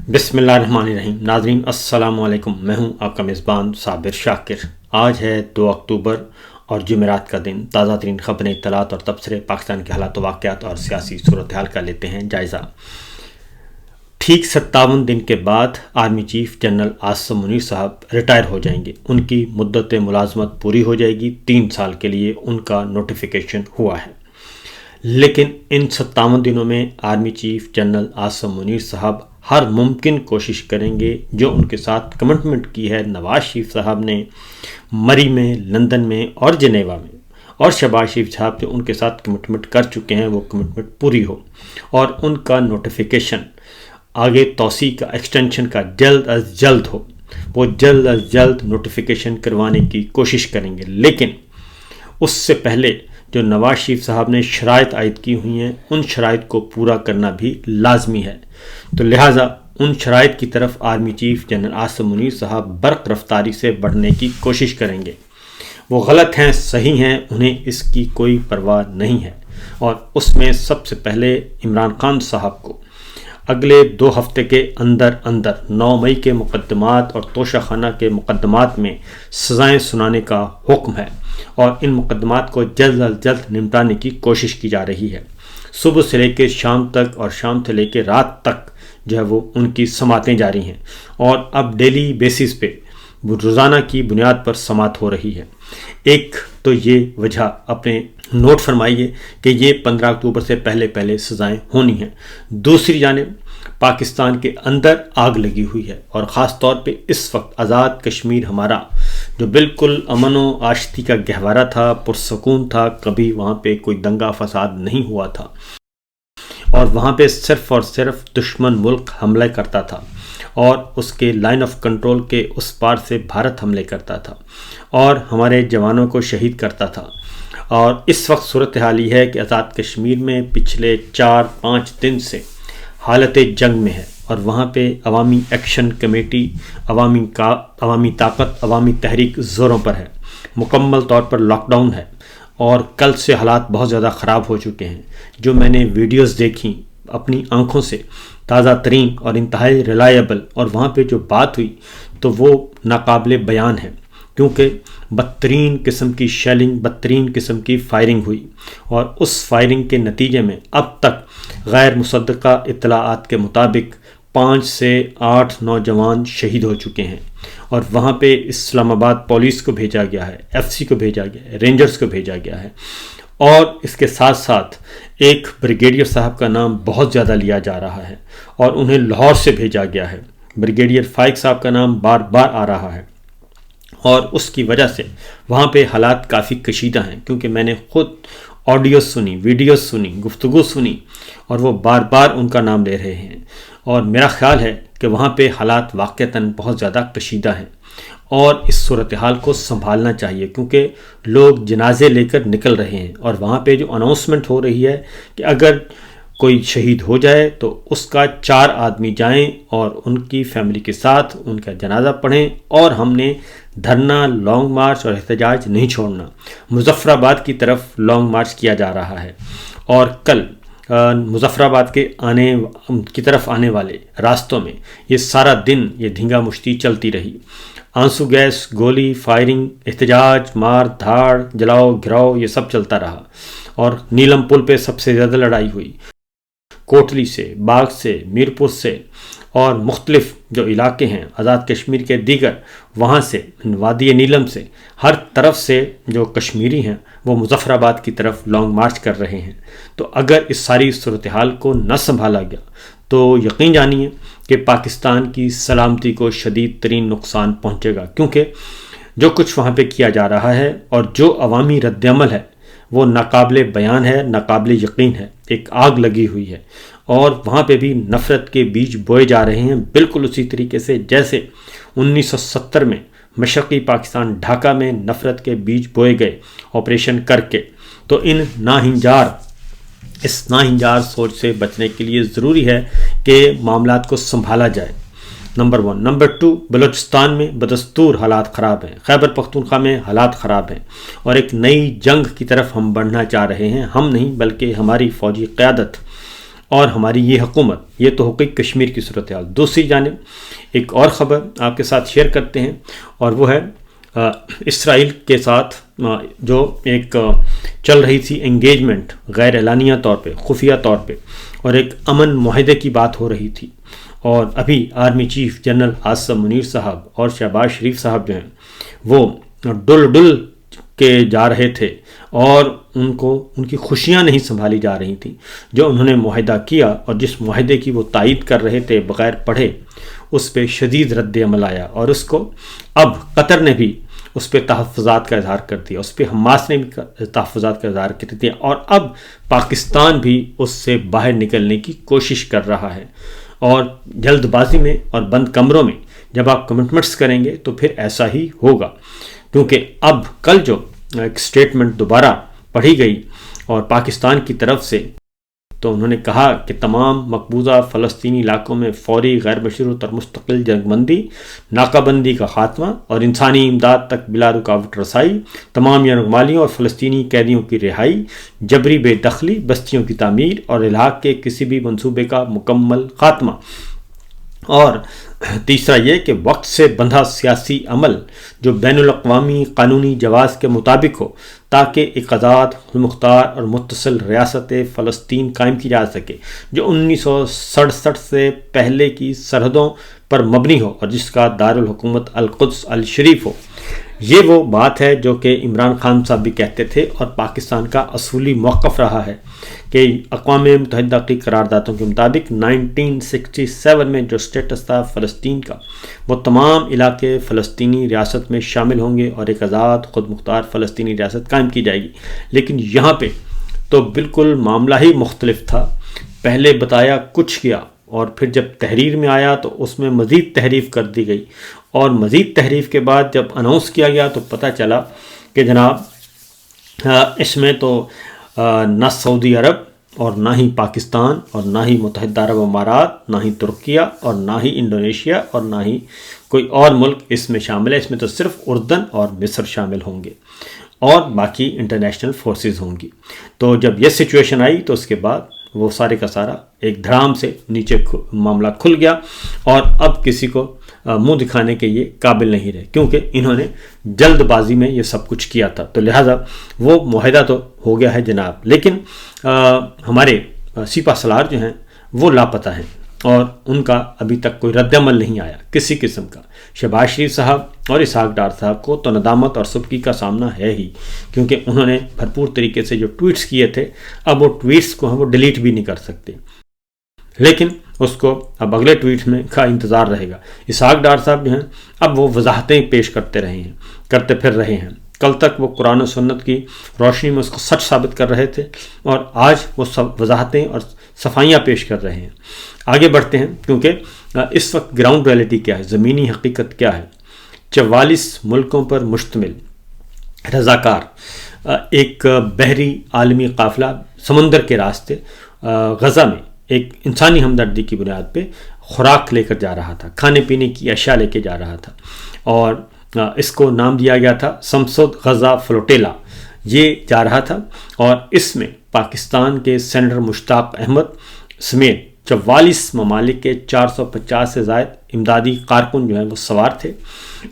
بسم اللہ الرحمن الرحیم۔ ناظرین السلام علیکم، میں ہوں آپ کا میزبان صابر شاکر۔ آج ہے 2 اکتوبر اور جمعرات کا دن۔ تازہ ترین خبریں، اطلاعات اور تبصرے پاکستان کے حالات و واقعات اور سیاسی صورتحال کا لیتے ہیں جائزہ۔ ٹھیک 57 دن کے بعد army chief general Asim Munir صاحب ریٹائر ہو جائیں گے۔ ان کی مدت ملازمت پوری ہو جائے گی، 3 سال کے لیے ان کا نوٹیفیکیشن ہوا ہے۔ لیکن ان 57 دنوں میں army chief general Asim Munir صاحب ہر ممکن کوشش کریں گے جو ان کے ساتھ کمٹمنٹ کی ہے نواز شریف صاحب نے مری میں، لندن میں اور جنیوا میں، اور شہباز شریف صاحب جو ان کے ساتھ کمٹمنٹ کر چکے ہیں وہ کمٹمنٹ پوری ہو اور ان کا نوٹیفیکیشن آگے توسیع کا، ایکسٹینشن کا جلد از جلد ہو۔ وہ جلد از جلد نوٹیفیکیشن کروانے کی کوشش کریں گے، لیکن اس سے پہلے جو نواز شریف صاحب نے شرائط عائد کی ہوئی ہیں ان شرائط کو پورا کرنا بھی لازمی ہے۔ تو لہٰذا ان شرائط کی طرف army chief general Asim Munir صاحب برق رفتاری سے بڑھنے کی کوشش کریں گے۔ وہ غلط ہیں، صحیح ہیں، انہیں اس کی کوئی پرواہ نہیں ہے، اور اس میں سب سے پہلے عمران خان صاحب کو اگلے 2 ہفتے کے اندر 9 مئی کے مقدمات اور توشہ خانہ کے مقدمات میں سزائیں سنانے کا حکم ہے، اور ان مقدمات کو جلد از جلد نمٹانے کی کوشش کی جا رہی ہے۔ صبح سے لے کے شام تک اور شام سے لے کے رات تک جو ہے وہ ان کی سماعتیں جاری ہیں، اور اب ڈیلی بیسس پہ روزانہ کی بنیاد پر سماعت ہو رہی ہے۔ ایک تو یہ وجہ اپنے نوٹ فرمائیے کہ یہ 15 اکتوبر سے پہلے سزائیں ہونی ہیں۔ دوسری جانب پاکستان کے اندر آگ لگی ہوئی ہے، اور خاص طور پہ اس وقت آزاد کشمیر ہمارا جو بالکل امن و آشتی کا گہوارہ تھا، پرسکون تھا، کبھی وہاں پہ کوئی دنگا فساد نہیں ہوا تھا، اور وہاں پہ صرف اور صرف دشمن ملک حملہ کرتا تھا، اور اس کے لائن آف کنٹرول کے اس پار سے بھارت حملے کرتا تھا اور ہمارے جوانوں کو شہید کرتا تھا۔ اور اس وقت صورتحال یہ ہے کہ آزاد کشمیر میں پچھلے 4-5 دن سے حالت جنگ میں ہے، اور وہاں پہ عوامی ایکشن کمیٹی، عوامی طاقت، عوامی تحریک زوروں پر ہے، مکمل طور پر لاک ڈاؤن ہے، اور کل سے حالات بہت زیادہ خراب ہو چکے ہیں۔ جو میں نے ویڈیوز دیکھیں اپنی آنکھوں سے، تازہ ترین اور انتہائی ریلائبل، اور وہاں پہ جو بات ہوئی تو وہ ناقابل بیان ہے، کیونکہ بدترین قسم کی شیلنگ، بدترین قسم کی فائرنگ ہوئی، اور اس فائرنگ کے نتیجے میں اب تک غیر مصدقہ اطلاعات کے مطابق 5 سے 8 نوجوان شہید ہو چکے ہیں، اور وہاں پہ اسلام آباد پولیس کو بھیجا گیا ہے، FCC کو بھیجا گیا ہے، رینجرز کو بھیجا گیا ہے، اور اس کے ساتھ ساتھ ایک بریگیڈیئر صاحب کا نام بہت زیادہ لیا جا رہا ہے، اور انہیں لاہور سے بھیجا گیا ہے۔ بریگیڈیئر فائق صاحب کا نام بار بار آ رہا ہے، اور اس کی وجہ سے وہاں پہ حالات کافی کشیدہ ہیں، کیونکہ میں نے خود آڈیوز سنی، ویڈیوز سنی، گفتگو سنی، اور وہ بار بار ان کا نام لے رہے ہیں، اور میرا خیال ہے کہ وہاں پہ حالات واقعتاً بہت زیادہ کشیدہ ہیں، اور اس صورتحال کو سنبھالنا چاہیے، کیونکہ لوگ جنازے لے کر نکل رہے ہیں، اور وہاں پہ جو اناؤنسمنٹ ہو رہی ہے کہ اگر کوئی شہید ہو جائے تو اس کا 4 آدمی جائیں اور ان کی فیملی کے ساتھ ان کا جنازہ پڑھیں، اور ہم نے دھرنا، لانگ مارچ اور احتجاج نہیں چھوڑنا۔ مظفر آباد کی طرف لانگ مارچ کیا جا رہا ہے، اور کل مظفر آباد کی طرف آنے والے راستوں میں یہ سارا دن یہ دھینگا مشتی چلتی رہی، آنسو گیس، گولی، فائرنگ، احتجاج، مار دھاڑ، جلاؤ گھراؤ، یہ سب چلتا رہا، اور نیلم پل پہ سب سے زیادہ لڑائی ہوئی، کوٹلی سے، باغ سے، میرپور سے، اور مختلف جو علاقے ہیں آزاد کشمیر کے دیگر، وہاں سے، وادی نیلم سے، ہر طرف سے جو کشمیری ہیں وہ مظفر آباد کی طرف لانگ مارچ کر رہے ہیں۔ تو اگر اس ساری صورتحال کو نہ سنبھالا گیا تو یقین جانیے کہ پاکستان کی سلامتی کو شدید ترین نقصان پہنچے گا، کیونکہ جو کچھ وہاں پہ کیا جا رہا ہے اور جو عوامی رد عمل ہے وہ ناقابل بیان ہے، ناقابل یقین ہے۔ ایک آگ لگی ہوئی ہے، اور وہاں پہ بھی نفرت کے بیج بوئے جا رہے ہیں، بالکل اسی طریقے سے جیسے 1970 میں مشرقی پاکستان ڈھاکہ میں نفرت کے بیج بوئے گئے آپریشن کر کے۔ تو اس ناہنجار سوچ سے بچنے کے لیے ضروری ہے کہ معاملات کو سنبھالا جائے، نمبر 1۔ نمبر 2، بلوچستان میں بدستور حالات خراب ہیں، خیبر پختونخوا میں حالات خراب ہیں، اور ایک نئی جنگ کی طرف ہم بڑھنا چاہ رہے ہیں، ہم نہیں بلکہ ہماری فوجی قیادت اور ہماری یہ حکومت، یہ تو ہو گئی کشمیر کی صورتحال۔ دوسری جانب ایک اور خبر آپ کے ساتھ شیئر کرتے ہیں، اور وہ ہے اسرائیل کے ساتھ جو ایک چل رہی تھی انگیجمنٹ غیر اعلانیہ طور پہ، خفیہ طور پہ، اور ایک امن معاہدے کی بات ہو رہی تھی، اور ابھی army chief general Asim Munir صاحب اور شہباز شریف صاحب جو ہیں وہ ڈل کے جا رہے تھے، اور ان کی خوشیاں نہیں سنبھالی جا رہی تھیں جو انہوں نے معاہدہ کیا، اور جس معاہدے کی وہ تائید کر رہے تھے بغیر پڑھے، اس پہ شدید رد عمل آیا، اور اس کو اب قطر نے بھی اس پہ تحفظات کا اظہار کر دیا، اس پہ حماس نے بھی تحفظات کا اظہار کر دیا، اور اب پاکستان بھی اس سے باہر نکلنے کی کوشش کر رہا ہے۔ اور جلد بازی میں اور بند کمروں میں جب آپ کمٹمنٹس کریں گے تو پھر ایسا ہی ہوگا، کیونکہ اب کل جو ایک سٹیٹمنٹ دوبارہ پڑھی گئی اور پاکستان کی طرف سے، تو انہوں نے کہا کہ تمام مقبوضہ فلسطینی علاقوں میں فوری غیر مشروط اور مستقل جنگ بندی، ناکہ بندی کا خاتمہ اور انسانی امداد تک بلا رکاوٹ رسائی، تمام یرغمالیوں اور فلسطینی قیدیوں کی رہائی، جبری بے دخلی، بستیوں کی تعمیر اور الحاق کے کسی بھی منصوبے کا مکمل خاتمہ۔ اور تیسرا یہ کہ وقت سے بندھا سیاسی عمل جو بین الاقوامی قانونی جواز کے مطابق ہو، تاکہ ایک آزاد، مختار اور متصل ریاست فلسطین قائم کی جا سکے، جو 1967 سے پہلے کی سرحدوں پر مبنی ہو اور جس کا دارالحکومت القدس الشریف ہو۔ یہ وہ بات ہے جو کہ عمران خان صاحب بھی کہتے تھے، اور پاکستان کا اصولی موقف رہا ہے کہ اقوام متحدہ کی قراردادوں کے مطابق 1967 میں جو سٹیٹس تھا فلسطین کا، وہ تمام علاقے فلسطینی ریاست میں شامل ہوں گے اور ایک آزاد خود مختار فلسطینی ریاست قائم کی جائے گی۔ لیکن یہاں پہ تو بالکل معاملہ ہی مختلف تھا، پہلے بتایا کچھ کیا، اور پھر جب تحریر میں آیا تو اس میں مزید تحریف کر دی گئی، اور مزید تحریف کے بعد جب اناؤنس کیا گیا تو پتہ چلا کہ جناب اس میں تو نہ سعودی عرب اور نہ ہی پاکستان اور نہ ہی متحدہ عرب امارات، نہ ہی ترکیہ اور نہ ہی انڈونیشیا اور نہ ہی کوئی اور ملک اس میں شامل ہے، اس میں تو صرف اردن اور مصر شامل ہوں گے، اور باقی انٹرنیشنل فورسز ہوں گی۔ تو جب یہ سچویشن آئی تو اس کے بعد وہ سارے کا سارا ایک دھڑام سے نیچے معاملہ کھل گیا، اور اب کسی کو منہ دکھانے کے یہ قابل نہیں رہے، کیونکہ انہوں نے جلد بازی میں یہ سب کچھ کیا تھا۔ تو لہٰذا وہ معاہدہ تو ہو گیا ہے جناب، لیکن ہمارے سپہ سالار جو ہیں وہ لاپتہ ہیں، اور ان کا ابھی تک کوئی رد عمل نہیں آیا کسی قسم کا۔ شہباز شریف صاحب اور اسحاق ڈار صاحب کو تو ندامت اور سبکی کا سامنا ہے ہی، کیونکہ انہوں نے بھرپور طریقے سے جو ٹویٹس کیے تھے، اب وہ ٹویٹس کو ہم وہ ڈیلیٹ بھی نہیں کر سکتے، لیکن اس کو اب اگلے ٹویٹ میں کا انتظار رہے گا۔ اسحاق ڈار صاحب جو ہیں اب وہ وضاحتیں پیش کرتے پھر رہے ہیں۔ کل تک وہ قرآن و سنت کی روشنی میں اس کو سچ ثابت کر رہے تھے، اور آج وہ سب وضاحتیں اور صفائیاں پیش کر رہے ہیں۔ آگے بڑھتے ہیں، کیونکہ اس وقت گراؤنڈ ریئلٹی کیا ہے، زمینی حقیقت کیا ہے۔ 44 ملکوں پر مشتمل رضاکار ایک بحری عالمی قافلہ سمندر کے راستے غزہ میں ایک انسانی ہمدردی کی بنیاد پہ خوراک لے کر جا رہا تھا، کھانے پینے کی اشیاء لے کے جا رہا تھا، اور اس کو نام دیا گیا تھا سمسود غزہ فلوٹیلا۔ یہ جا رہا تھا، اور اس میں پاکستان کے سینیٹر مشتاق احمد سمیت 44 ممالک کے 450 سے زائد امدادی کارکن جو ہیں وہ سوار تھے۔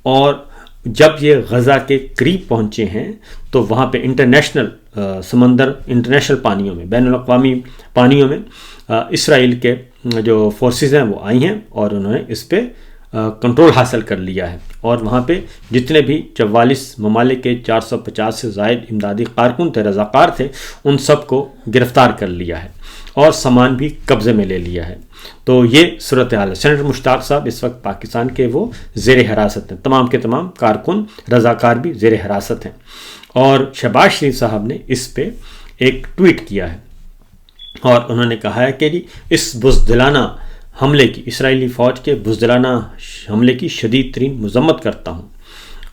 اور جب یہ غزہ کے قریب پہنچے ہیں تو وہاں پہ انٹرنیشنل پانیوں میں، بین الاقوامی پانیوں میں اسرائیل کے جو فورسز ہیں وہ آئی ہیں، اور انہوں نے اس پہ کنٹرول حاصل کر لیا ہے، اور وہاں پہ جتنے بھی 44 ممالک کے 450 سے زائد امدادی کارکن تھے، رضاکار تھے، ان سب کو گرفتار کر لیا ہے، اور سامان بھی قبضے میں لے لیا ہے۔ تو یہ صورتحال ہے۔ سینیٹر مشتاق صاحب اس وقت پاکستان کے وہ زیر حراست ہیں، تمام کے تمام کارکن رضاکار بھی زیر حراست ہیں، اور شہباز شریف صاحب نے اس پہ ایک ٹویٹ کیا ہے، اور انہوں نے کہا ہے کہ اس بزدلانہ حملے کی، اسرائیلی فوج کے بزدلانہ حملے کی شدید ترین مذمت کرتا ہوں۔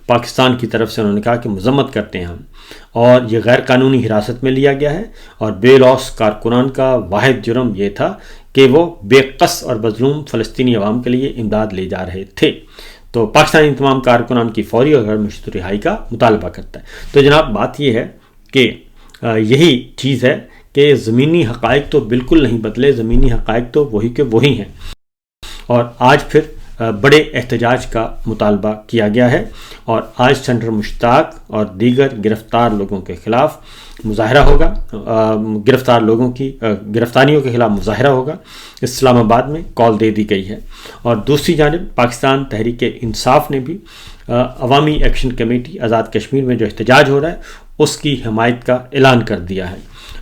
پاکستان کی طرف سے انہوں نے کہا کہ مذمت کرتے ہیں ہم، اور یہ غیر قانونی حراست میں لیا گیا ہے، اور بے لوث کارکنان کا واحد جرم یہ تھا کہ وہ بے قص اور مظلوم فلسطینی عوام کے لیے امداد لے جا رہے تھے۔ تو پاکستانی تمام کارکنان کی فوری اور غیر مشروط رہائی کا مطالبہ کرتا ہے۔ تو جناب بات یہ ہے کہ یہی چیز ہے کہ ضمنی حقائق تو بالکل نہیں بدلے، ضمنی حقائق تو وہی کے وہی ہیں، اور آج پھر بڑے احتجاج کا مطالبہ کیا گیا ہے، اور آج سینیٹر مشتاق اور دیگر گرفتار لوگوں کے خلاف مظاہرہ ہوگا، گرفتاریوں کے خلاف مظاہرہ ہوگا، اسلام آباد میں کال دے دی گئی ہے۔ اور دوسری جانب پاکستان تحریک انصاف نے بھی عوامی ایکشن کمیٹی آزاد کشمیر میں جو احتجاج ہو رہا ہے اس کی حمایت کا اعلان کر دیا ہے،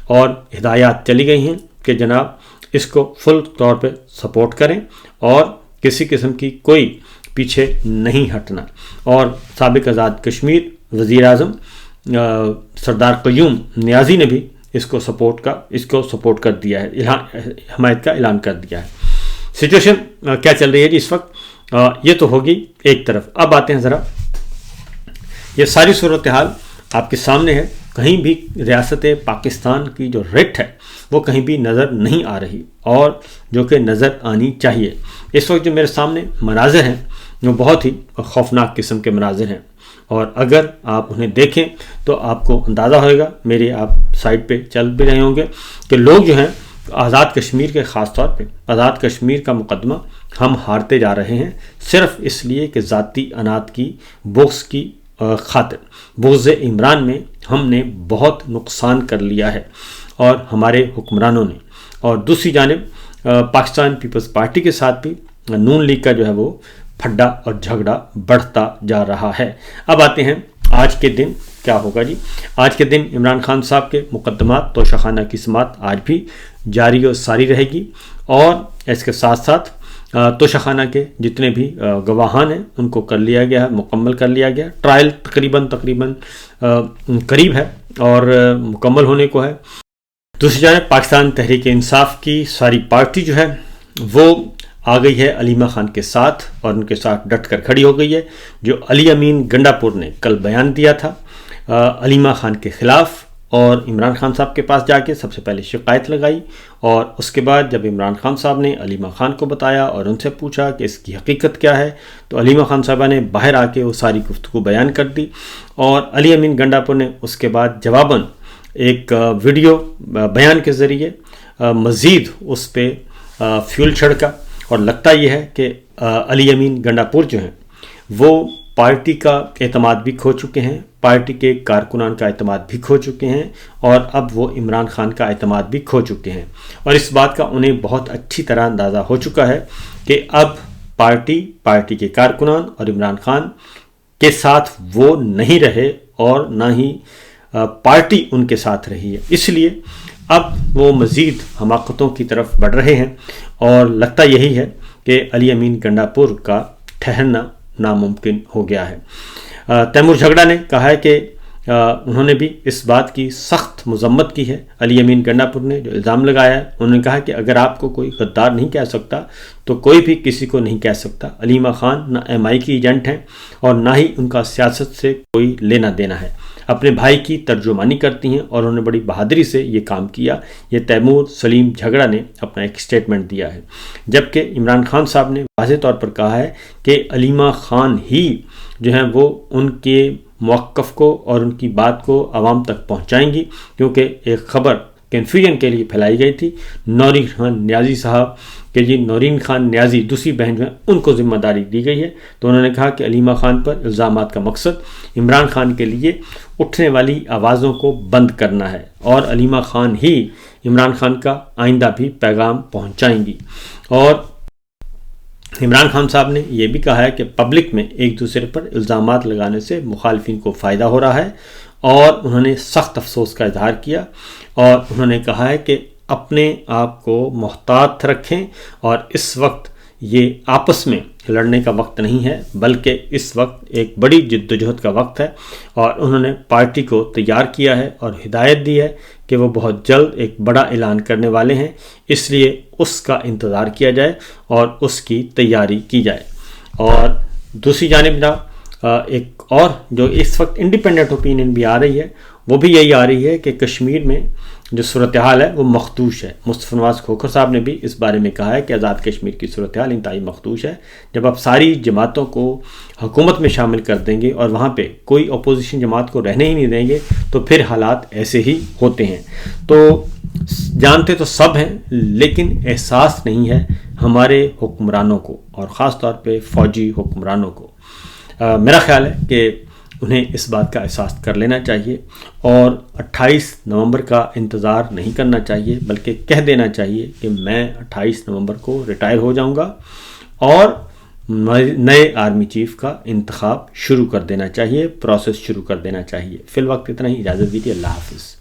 اور ہدایات چلی گئی ہیں کہ جناب اس کو فل طور پہ سپورٹ کریں اور کسی قسم کی کوئی پیچھے نہیں ہٹنا۔ اور سابق آزاد کشمیر وزیر اعظم سردار قیوم نیازی نے بھی اس کو سپورٹ کر دیا ہے، حمایت کا اعلان کر دیا ہے۔ سچویشن کیا چل رہی ہے جی اس وقت؟ یہ تو ہوگی ایک طرف۔ اب آتے ہیں ذرا، یہ ساری صورتحال آپ کے سامنے ہے، کہیں بھی ریاست پاکستان کی جو ریٹ ہے وہ کہیں بھی نظر نہیں آ رہی، اور جو کہ نظر آنی چاہیے۔ اس وقت جو میرے سامنے مناظر ہیں وہ بہت ہی خوفناک قسم کے مناظر ہیں، اور اگر آپ انہیں دیکھیں تو آپ کو اندازہ ہوئے گا، میرے آپ سائٹ پہ چل بھی رہے ہوں گے، کہ لوگ جو ہیں آزاد کشمیر کے، خاص طور پہ آزاد کشمیر کا مقدمہ ہم ہارتے جا رہے ہیں، صرف اس لیے کہ ذاتی انات کی بغض کی خاطر، بغض عمران میں ہم نے بہت نقصان کر لیا ہے، اور ہمارے حکمرانوں نے۔ اور دوسری جانب پاکستان پیپلز پارٹی کے ساتھ بھی نون لیگ کا جو ہے وہ پھڈا اور جھگڑا بڑھتا جا رہا ہے۔ اب آتے ہیں آج کے دن کیا ہوگا جی۔ آج کے دن عمران خان صاحب کے مقدمات توشہ خانہ کی سماعت آج بھی جاری و ساری رہے گی، اور اس کے ساتھ ساتھ توشہ خانہ کے جتنے بھی گواہان ہیں ان کو کر لیا گیا ہے، مکمل کر لیا گیا۔ ٹرائل تقریباً قریب ہے اور مکمل ہونے کو ہے۔ دوسری جانب پاکستان تحریک انصاف کی ساری پارٹی جو ہے وہ آ گئی ہے علیمہ خان کے ساتھ، اور ان کے ساتھ ڈٹ کر کھڑی ہو گئی ہے۔ جو علی امین گنڈا پور نے کل بیان دیا تھا علیمہ خان کے خلاف، اور عمران خان صاحب کے پاس جا کے سب سے پہلے شکایت لگائی، اور اس کے بعد جب عمران خان صاحب نے علیمہ خان کو بتایا اور ان سے پوچھا کہ اس کی حقیقت کیا ہے، تو علیمہ خان صاحبہ نے باہر آ کے وہ ساری گفتگو بیان کر دی، اور علی امین گنڈا پور نے اس کے بعد جواباً ایک ویڈیو بیان کے ذریعے مزید اس پہ فیول چھڑکا، اور لگتا یہ ہے کہ علی امین گنڈا پور جو ہیں وہ پارٹی کا اعتماد بھی کھو چکے ہیں، پارٹی کے کارکنان کا اعتماد بھی کھو چکے ہیں، اور اب وہ عمران خان کا اعتماد بھی کھو چکے ہیں، اور اس بات کا انہیں بہت اچھی طرح اندازہ ہو چکا ہے کہ اب پارٹی کے کارکنان اور عمران خان کے ساتھ وہ نہیں رہے، اور نہ ہی پارٹی ان کے ساتھ رہی ہے۔ اس لیے اب وہ مزید حماقتوں کی طرف بڑھ رہے ہیں، اور لگتا یہی ہے کہ علی امین گنڈا پور کا ٹھہرنا ناممکن ہو گیا ہے۔ تیمور جھگڑا نے کہا ہے کہ انہوں نے بھی اس بات کی سخت مذمت کی ہے۔ علی امین گنڈا پور نے جو الزام لگایا ہے، انہوں نے کہا کہ اگر آپ کو کوئی غدار نہیں کہہ سکتا تو کوئی بھی کسی کو نہیں کہہ سکتا۔ علیمہ خان نہ ایم آئی کی ایجنٹ ہیں، اور نہ ہی ان کا سیاست سے کوئی لینا دینا ہے، اپنے بھائی کی ترجمانی کرتی ہیں، اور انہوں نے بڑی بہادری سے یہ کام کیا۔ یہ تیمور سلیم جھگڑا نے اپنا ایک سٹیٹمنٹ دیا ہے، جبکہ عمران خان صاحب نے واضح طور پر کہا ہے کہ علیمہ خان ہی جو ہیں وہ ان کے موقف کو اور ان کی بات کو عوام تک پہنچائیں گی، کیونکہ ایک خبر کنفیوژن کے لیے پھیلائی گئی تھی نورین خان نیازی صاحب کہ جی نورین خان نیازی دوسری بہن جو ہیں ان کو ذمہ داری دی گئی ہے، تو انہوں نے کہا کہ علیمہ خان پر الزامات کا مقصد عمران خان کے لیے اٹھنے والی آوازوں کو بند کرنا ہے، اور علیمہ خان ہی عمران خان کا آئندہ بھی پیغام پہنچائیں گی۔ اور عمران خان صاحب نے یہ بھی کہا ہے کہ پبلک میں ایک دوسرے پر الزامات لگانے سے مخالفین کو فائدہ ہو رہا ہے، اور انہوں نے سخت افسوس کا اظہار کیا، اور انہوں نے کہا ہے کہ اپنے آپ کو محتاط رکھیں، اور اس وقت یہ آپس میں لڑنے کا وقت نہیں ہے، بلکہ اس وقت ایک بڑی جدوجہد کا وقت ہے، اور انہوں نے پارٹی کو تیار کیا ہے اور ہدایت دی ہے کہ وہ بہت جلد ایک بڑا اعلان کرنے والے ہیں، اس لیے اس کا انتظار کیا جائے اور اس کی تیاری کی جائے۔ اور دوسری جانب ایک اور جو اس وقت انڈیپینڈنٹ اوپینین بھی آ رہی ہے، وہ بھی یہی آ رہی ہے کہ کشمیر میں جو صورتحال ہے وہ مخدوش ہے۔ مصطفی نواز کھوکھر صاحب نے بھی اس بارے میں کہا ہے کہ آزاد کشمیر کی صورتحال انتہائی مخدوش ہے۔ جب آپ ساری جماعتوں کو حکومت میں شامل کر دیں گے اور وہاں پہ کوئی اپوزیشن جماعت کو رہنے ہی نہیں دیں گے تو پھر حالات ایسے ہی ہوتے ہیں۔ تو جانتے تو سب ہیں لیکن احساس نہیں ہے ہمارے حکمرانوں کو، اور خاص طور پہ فوجی حکمرانوں کو۔ میرا خیال ہے کہ انہیں اس بات کا احساس کر لینا چاہیے اور 28 نومبر کا انتظار نہیں کرنا چاہیے، بلکہ کہہ دینا چاہیے کہ میں 28 نومبر کو ریٹائر ہو جاؤں گا، اور نئے آرمی چیف کا انتخاب شروع کر دینا چاہیے، پروسیس شروع کر دینا چاہیے۔ فی الوقت اتنا ہی، اجازت دیجیے، اللہ حافظ۔